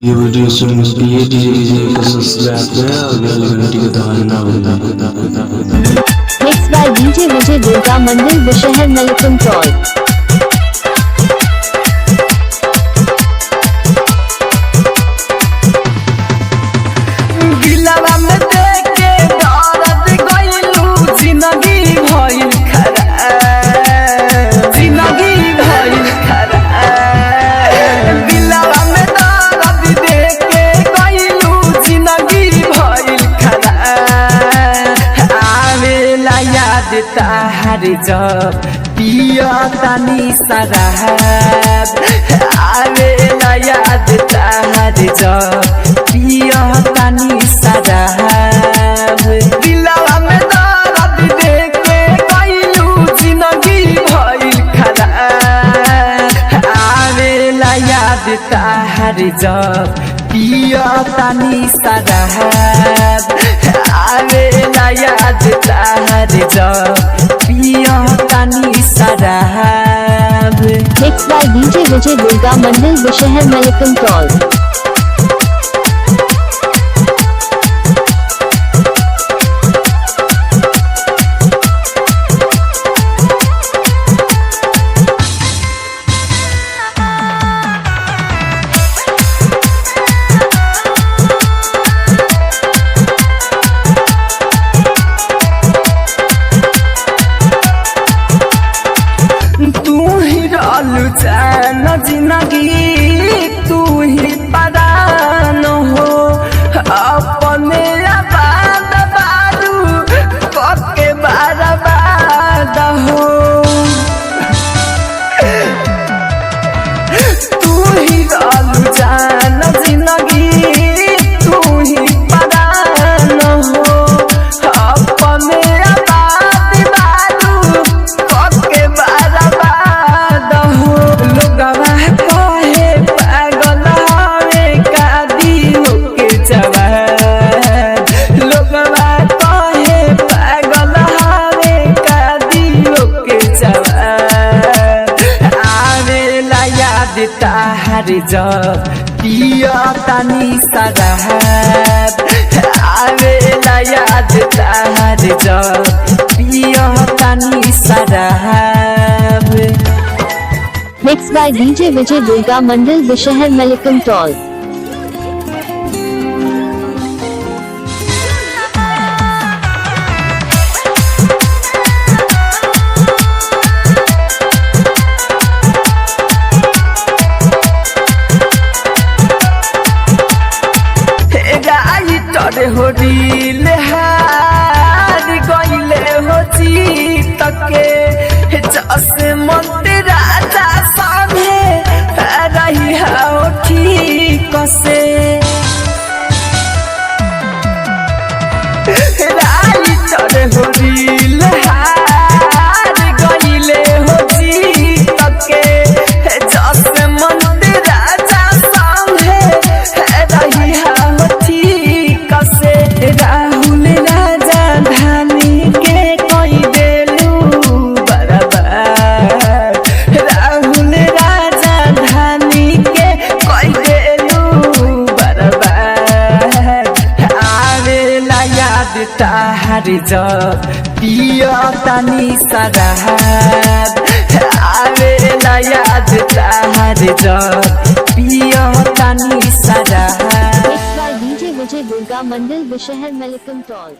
ये वीडियो सुनने के लिए डीजे को सब्सक्राइब करें और बेल घंटी को दबाना ना भूलें। Mixed by DJ Vijay Durga Mandal Bushahar Nalakun Toll। ताहर जब पिया तानी शराब आवेला याद ताहर जब पिया तानी शराब दिलवा में दर्द देके गइलू जिंदगी भइल खराब आवेला याद ताहर जब पिया तानी शराब आवेला याद ताहर जब पिया तानी शराब। Mixed by DJ Vijay Durga Mandal Bushahar Nalakun Toll। जान जिंदगी तू ही परान हो अपने आबाद बारू पक्के बर्बाद हो तू ही जान जिंदगी तू ही परान हो अपने आबाद बारू पक्के बर्बाद ताहर जब पिया तानी शराब आवेला याद ताहर जब पिया तानी शराब। Mixed by DJ Vijay Durga Mandal Bushahar Nalakun Toll। हो दिल हार गइले हो जीत के जस मंत्र राजा सामने रही हो ठीक से राइटर हो दिल हार गइले हो जीत के जस मंत्र राजा सामने रही हो ठीक से राहुल राजा धानी के कोई देलू बराबर राहुल राजा धानी के कोई देलू बराबर आवेला याद ताहर जब पिया तानी शराब आवेला याद ताहर जब पिया तानी शराब। Mixed by DJ Vijay Durga Mandal Bushahar Nalakun Toll।